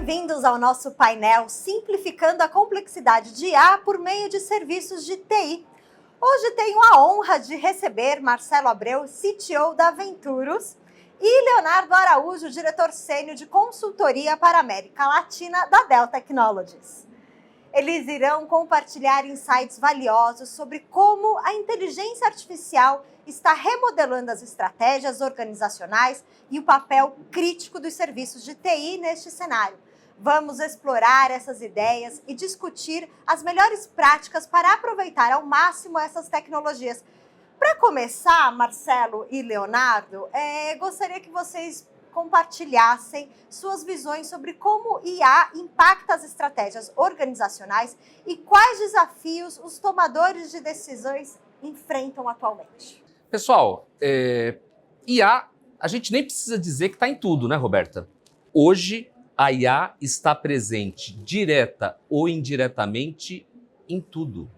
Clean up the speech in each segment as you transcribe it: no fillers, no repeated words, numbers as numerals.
Bem-vindos ao nosso painel Simplificando a Complexidade de IA por meio de serviços de TI. Hoje tenho a honra de receber Marcelo Abreu, CTO da Venturus, e Leonardo Araújo, diretor sênior de consultoria para a América Latina da Dell Technologies. Eles irão compartilhar insights valiosos sobre como a inteligência artificial está remodelando as estratégias organizacionais e o papel crítico dos serviços de TI neste cenário. Vamos explorar essas ideias e discutir as melhores práticas para aproveitar ao máximo essas tecnologias. Para começar, Marcelo e Leonardo, gostaria que vocês compartilhassem suas visões sobre como IA impacta as estratégias organizacionais e quais desafios os tomadores de decisões enfrentam atualmente. Pessoal, IA, a gente nem precisa dizer que está em tudo, né, Roberta? Hoje, a IA está presente, direta ou indiretamente, em tudo.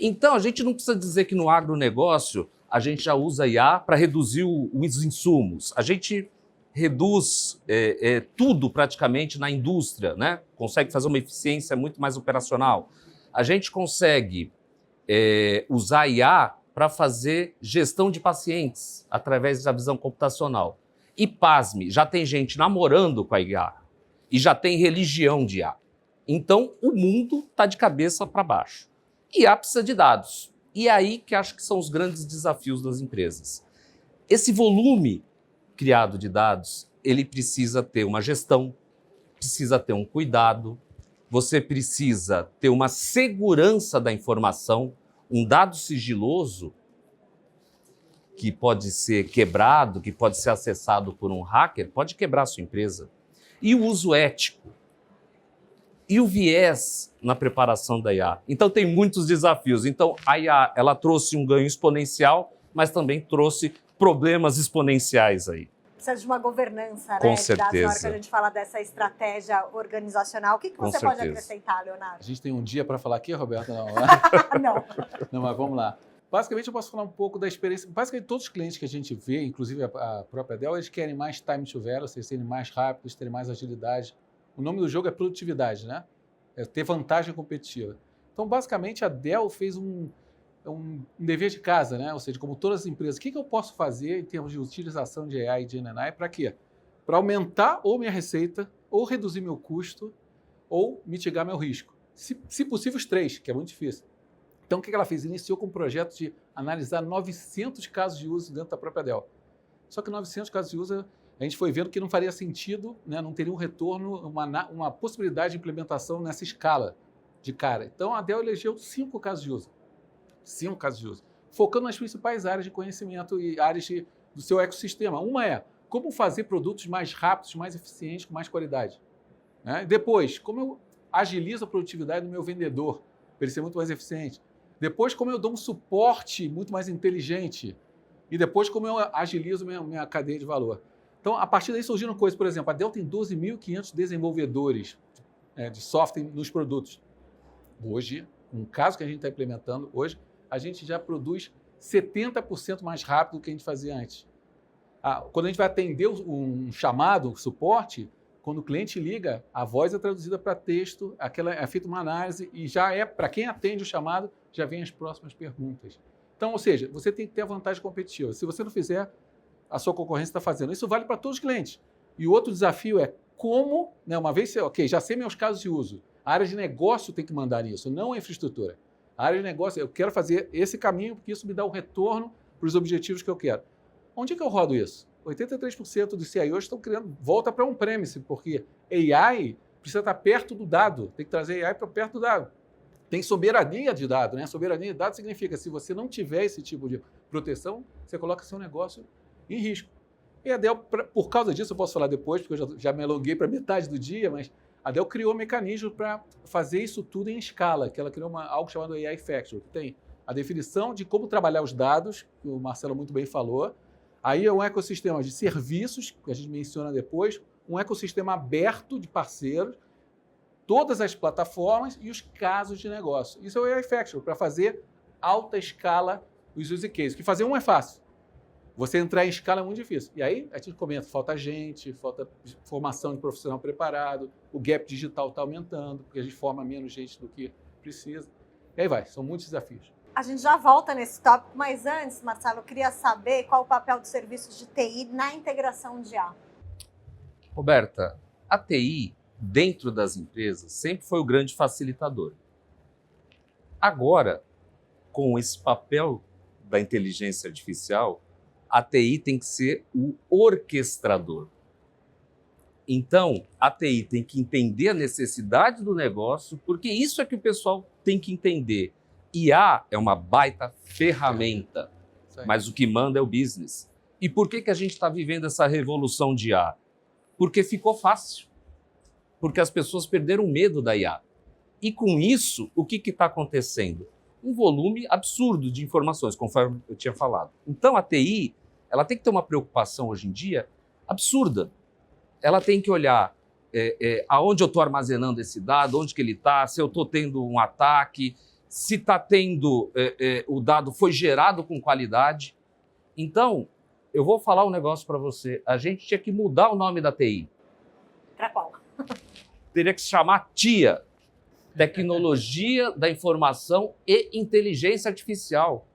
Então, a gente não precisa dizer que no agronegócio a gente já usa IA para reduzir os insumos. A gente reduz tudo praticamente na indústria, né? Consegue fazer uma eficiência muito mais operacional. A gente consegue usar IA para fazer gestão de pacientes através da visão computacional. E pasme, já tem gente namorando com a IA e já tem religião de IA. Então, o mundo está de cabeça para baixo. IA precisa de dados. E é aí que acho que são os grandes desafios das empresas. Esse volume criado de dados, ele precisa ter uma gestão, precisa ter um cuidado, você precisa ter uma segurança da informação. Um dado sigiloso que pode ser quebrado, que pode ser acessado por um hacker, pode quebrar a sua empresa. E o uso ético. E o viés na preparação da IA. Então, tem muitos desafios. Então, a IA, ela trouxe um ganho exponencial, mas também trouxe problemas exponenciais aí. Precisa de uma governança, Com né? certeza. Na hora que a gente fala dessa estratégia organizacional. O que você pode acrescentar, Leonardo? A gente tem um dia para falar aqui, Roberto? Não, Não. Não, mas vamos lá. Basicamente, eu posso falar um pouco da experiência. Basicamente, todos os clientes que a gente vê, inclusive a própria Dell, eles querem mais time to value, vocês serem mais rápidos, terem mais agilidade. O nome do jogo é produtividade, né? É ter vantagem competitiva. Então, basicamente, a Dell fez um dever de casa, né? Ou seja, como todas as empresas, o que eu posso fazer em termos de utilização de AI e de GenAI para quê? Para aumentar ou minha receita, ou reduzir meu custo, ou mitigar meu risco. Se possível, os três, que é muito difícil. Então, o que ela fez? Iniciou com um projeto de analisar 900 casos de uso dentro da própria Dell. Só que 900 casos de uso, a gente foi vendo que não faria sentido, né? Não teria um retorno, uma possibilidade de implementação nessa escala de cara. Então, a Dell elegeu 5 casos de uso. 5 casos de uso, focando nas principais áreas de conhecimento e áreas do seu ecossistema. Uma é como fazer produtos mais rápidos, mais eficientes, com mais qualidade. Né? Depois, como eu agilizo a produtividade do meu vendedor, para ele ser muito mais eficiente. Depois, como eu dou um suporte muito mais inteligente. E depois, como eu agilizo minha cadeia de valor. Então, a partir daí surgiram coisas, por exemplo, a Dell tem 12.500 desenvolvedores de software nos produtos. Hoje, um caso que a gente está implementando hoje, a gente já produz 70% mais rápido do que a gente fazia antes. Quando a gente vai atender um chamado, um suporte, quando o cliente liga, a voz é traduzida para texto, é feita uma análise e já para quem atende o chamado, já vem as próximas perguntas. Então, ou seja, você tem que ter a vantagem competitiva. Se você não fizer, a sua concorrência está fazendo. Isso vale para todos os clientes. E o outro desafio é como, né, uma vez, já sei meus casos de uso, a área de negócio tem que mandar isso, não a infraestrutura. A área de negócio, eu quero fazer esse caminho porque isso me dá o retorno para os objetivos que eu quero. Onde é que eu rodo isso? 83% dos CIOs estão criando volta para on-premise, porque AI precisa estar perto do dado, tem que trazer AI para perto do dado. Tem soberania de dado, né? Soberania de dado significa, se você não tiver esse tipo de proteção, você coloca seu negócio em risco. E a Dell, por causa disso, eu posso falar depois, porque eu já me alonguei para metade do dia, mas a Dell criou mecanismos para fazer isso tudo em escala, que ela criou algo chamado AI Factory, que tem a definição de como trabalhar os dados, que o Marcelo muito bem falou. Aí é um ecossistema de serviços, que a gente menciona depois, um ecossistema aberto de parceiros, todas as plataformas e os casos de negócio. Isso é o AI Factory, para fazer alta escala os use cases, que fazer um é fácil. Você entrar em escala é muito difícil. E aí a gente comenta, falta gente, falta formação de profissional preparado, o gap digital está aumentando, porque a gente forma menos gente do que precisa. E aí vai, são muitos desafios. A gente já volta nesse tópico, mas antes, Marcelo, eu queria saber qual o papel dos serviços de TI na integração de IA. Roberta, a TI, dentro das empresas, sempre foi o grande facilitador. Agora, com esse papel da inteligência artificial, a TI tem que ser o orquestrador. Então, a TI tem que entender a necessidade do negócio, porque isso é que o pessoal tem que entender. IA é uma baita ferramenta, mas o que manda é o business. E por que a gente está vivendo essa revolução de IA? Porque ficou fácil. Porque as pessoas perderam medo da IA. E com isso, o que está acontecendo? Um volume absurdo de informações, conforme eu tinha falado. Então, a TI, ela tem que ter uma preocupação hoje em dia absurda. Ela tem que olhar aonde eu estou armazenando esse dado, onde que ele está, se eu estou tendo um ataque, se está tendo o dado foi gerado com qualidade. Então, eu vou falar um negócio para você. A gente tinha que mudar o nome da TI. Para qual? Teria que se chamar TIA, Tecnologia da Informação e Inteligência Artificial.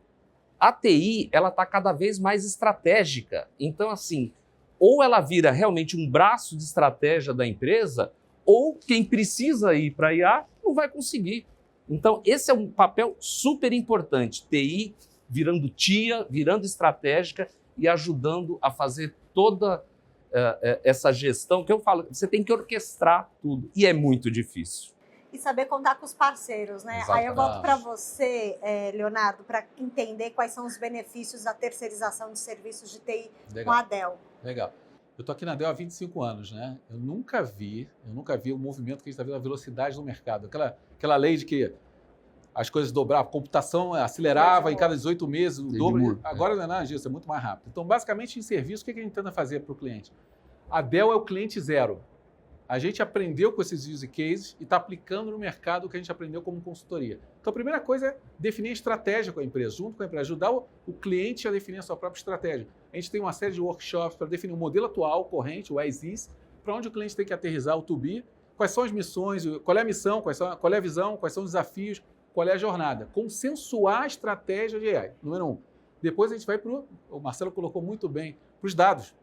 A TI, ela está cada vez mais estratégica. Então, assim, ou ela vira realmente um braço de estratégia da empresa, ou quem precisa ir para a IA não vai conseguir. Então, esse é um papel super importante. TI virando TIA, virando estratégica e ajudando a fazer toda essa gestão, que eu falo, você tem que orquestrar tudo. E é muito difícil. E saber contar com os parceiros, né? Exatamente. Aí eu volto para você, Leonardo, para entender quais são os benefícios da terceirização de serviços de TI com a Dell. Legal. Eu estou aqui na Dell há 25 anos, né? Eu nunca vi o movimento que a gente está vendo, a velocidade do mercado. Aquela lei de que as coisas dobravam, a computação acelerava em cada 18 meses, o dobro. Agora não é nada disso, é muito mais rápido. Então, basicamente, em serviço, o que a gente tenta fazer para o cliente? A Dell é o cliente zero. A gente aprendeu com esses use cases e está aplicando no mercado o que a gente aprendeu como consultoria. Então, a primeira coisa é definir a estratégia com a empresa, junto com a empresa, ajudar o cliente a definir a sua própria estratégia. A gente tem uma série de workshops para definir o modelo atual, corrente, o as is, para onde o cliente tem que aterrissar o to be, quais são as missões, qual é a missão, qual é a visão, quais são os desafios, qual é a jornada. Consensuar a estratégia de AI, número 1. Depois a gente vai o Marcelo colocou muito bem, para os dados.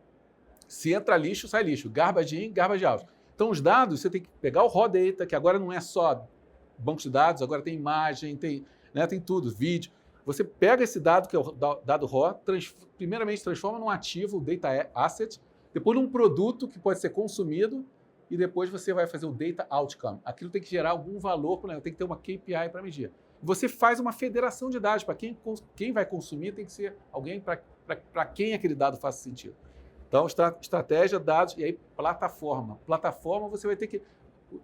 Se entra lixo, sai lixo. Garbage in, garbage out. Então, os dados, você tem que pegar o raw data, que agora não é só banco de dados, agora tem imagem, tem tudo, vídeo. Você pega esse dado, que é o dado raw, primeiramente transforma num ativo, data asset, depois num produto que pode ser consumido, e depois você vai fazer o data outcome. Aquilo tem que gerar algum valor, tem que ter uma KPI para medir. Você faz uma federação de dados, para quem vai consumir tem que ser alguém para quem aquele dado faça sentido. Então, estratégia, dados e aí plataforma. Plataforma você vai ter que...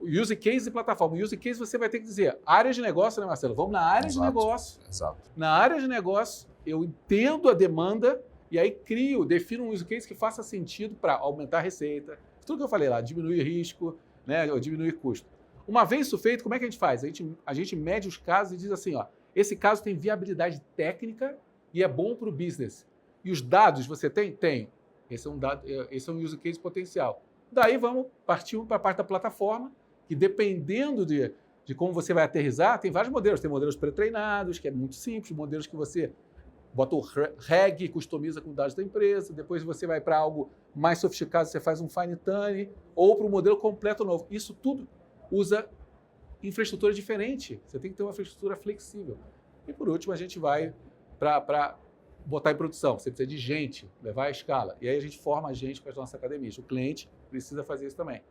Use case e plataforma. Use case você vai ter que dizer área de negócio, né, Marcelo? Vamos na área de negócio. Exato. Na área de negócio, eu entendo a demanda e aí defino um use case que faça sentido para aumentar a receita. Tudo que eu falei lá, diminuir risco, né, ou diminuir custo. Uma vez isso feito, como é que a gente faz? A gente mede os casos e diz assim, ó, esse caso tem viabilidade técnica e é bom para o business. E os dados você tem? Tem. Esse é um use case potencial. Daí vamos partir para a parte da plataforma, que dependendo de como você vai aterrissar, tem vários modelos. Tem modelos pré-treinados, que é muito simples, modelos que você bota o reg, customiza com dados da empresa, depois você vai para algo mais sofisticado, você faz um fine-tune, ou para um modelo completo novo. Isso tudo usa infraestrutura diferente. Você tem que ter uma infraestrutura flexível. E por último, a gente vai para botar em produção. Você precisa de gente, levar à escala. E aí a gente forma a gente com as nossas academias. O cliente precisa fazer isso também.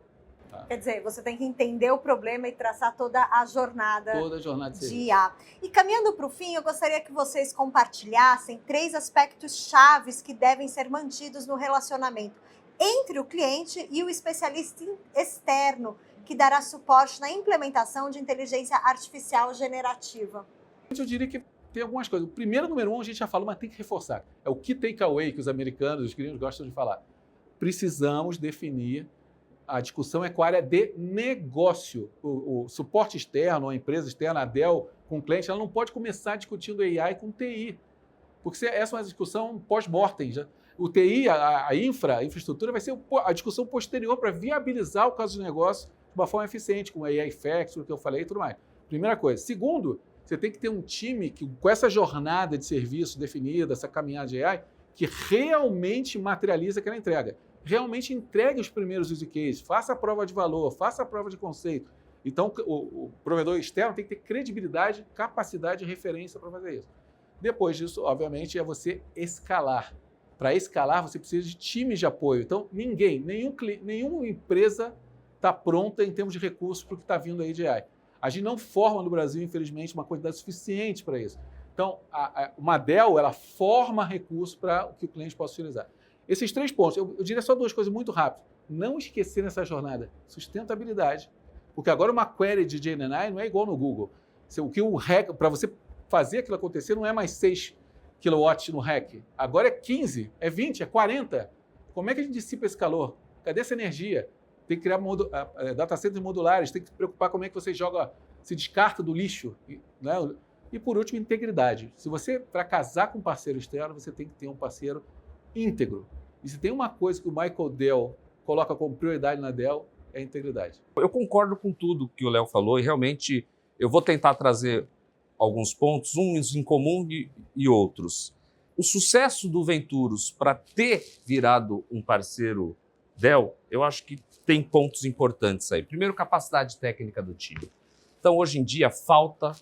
Tá? Quer dizer, você tem que entender o problema e traçar toda a jornada de IA. E caminhando para o fim, eu gostaria que vocês compartilhassem 3 aspectos chaves que devem ser mantidos no relacionamento entre o cliente e o especialista externo que dará suporte na implementação de inteligência artificial generativa. Eu diria que tem algumas coisas. O primeiro, número 1, a gente já falou, mas tem que reforçar. É o key takeaway que os americanos, os gringos gostam de falar. Precisamos definir, a discussão é com a área de negócio. O suporte externo, a empresa externa, a Dell, com o cliente, ela não pode começar discutindo AI com TI. Porque essa é uma discussão pós-mortem. O TI, a infraestrutura, vai ser a discussão posterior para viabilizar o caso de negócio de uma forma eficiente, com a AI Factory, que eu falei e tudo mais. Primeira coisa. Segundo, você tem que ter um time que, com essa jornada de serviço definida, essa caminhada de AI, que realmente materializa aquela entrega. Realmente entregue os primeiros use cases, faça a prova de valor, faça a prova de conceito. Então, o provedor externo tem que ter credibilidade, capacidade e referência para fazer isso. Depois disso, obviamente, é você escalar. Para escalar, você precisa de times de apoio. Então, nenhuma empresa está pronta em termos de recursos para o que está vindo aí de AI. A gente não forma no Brasil, infelizmente, uma quantidade suficiente para isso. Então, uma Dell, ela forma recursos para que o cliente possa utilizar. Esses 3 pontos, eu diria só 2 coisas muito rápidas. Não esquecer nessa jornada sustentabilidade, porque agora uma query de GenAI não é igual no Google. Para você fazer aquilo acontecer, não é mais 6 kW no rack. Agora é 15, é 20, é 40. Como é que a gente dissipa esse calor? Cadê essa energia? Tem que criar data centers modulares, tem que se preocupar como é que você se descarta do lixo. Né? E por último, integridade. Se você, para casar com um parceiro externo, você tem que ter um parceiro íntegro. E se tem uma coisa que o Michael Dell coloca como prioridade na Dell, é a integridade. Eu concordo com tudo que o Léo falou e realmente eu vou tentar trazer alguns pontos, uns em comum e outros. O sucesso do Venturus para ter virado um parceiro Dell, eu acho que tem pontos importantes aí. Primeiro, capacidade técnica do time. Então, hoje em dia, falta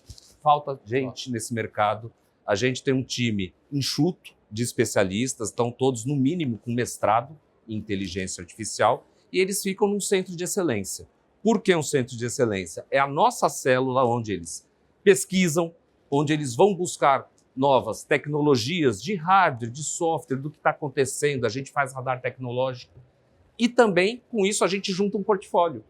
gente nesse mercado. A gente tem um time enxuto de especialistas, estão todos, no mínimo, com mestrado em inteligência artificial, e eles ficam num centro de excelência. Por que um centro de excelência? É a nossa célula onde eles pesquisam, onde eles vão buscar novas tecnologias de hardware, de software, do que está acontecendo, a gente faz radar tecnológico. E também, com isso, a gente junta um portfólio.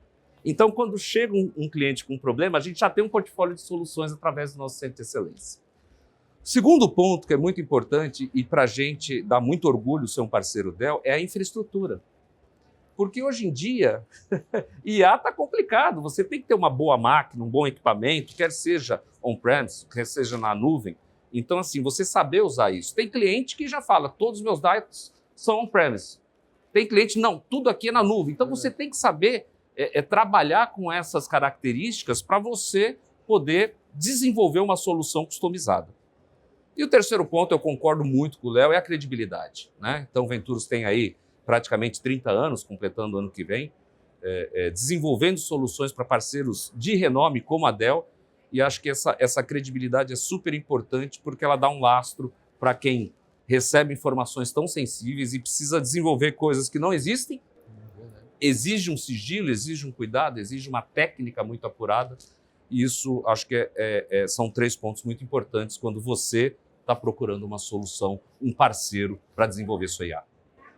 Então, quando chega um cliente com um problema, a gente já tem um portfólio de soluções através do nosso centro de excelência. Segundo ponto, que é muito importante e para a gente dá muito orgulho ser um parceiro Dell, é a infraestrutura. Porque hoje em dia, IA está complicado. Você tem que ter uma boa máquina, um bom equipamento, quer seja on-premise, quer seja na nuvem. Então, assim, você saber usar isso. Tem cliente que já fala, todos os meus dados são on-premise. Tem cliente, não, tudo aqui é na nuvem. Então, você tem que saber trabalhar com essas características para você poder desenvolver uma solução customizada. E o terceiro ponto, eu concordo muito com o Léo, é a credibilidade. Né? Então, o Venturus tem aí praticamente 30 anos, completando o ano que vem, desenvolvendo soluções para parceiros de renome como a Dell, e acho que essa credibilidade é super importante porque ela dá um lastro para quem recebe informações tão sensíveis e precisa desenvolver coisas que não existem, exige um sigilo, exige um cuidado, exige uma técnica muito apurada, e isso acho que são 3 pontos muito importantes quando você está procurando uma solução, um parceiro para desenvolver sua IA.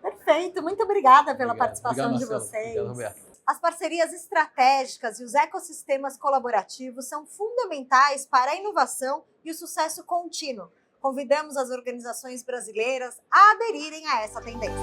Perfeito, muito obrigada pela participação de Marcelo. vocês. Obrigado, Roberto. As parcerias estratégicas e os ecossistemas colaborativos são fundamentais para a inovação e o sucesso contínuo. Convidamos as organizações brasileiras a aderirem a essa tendência.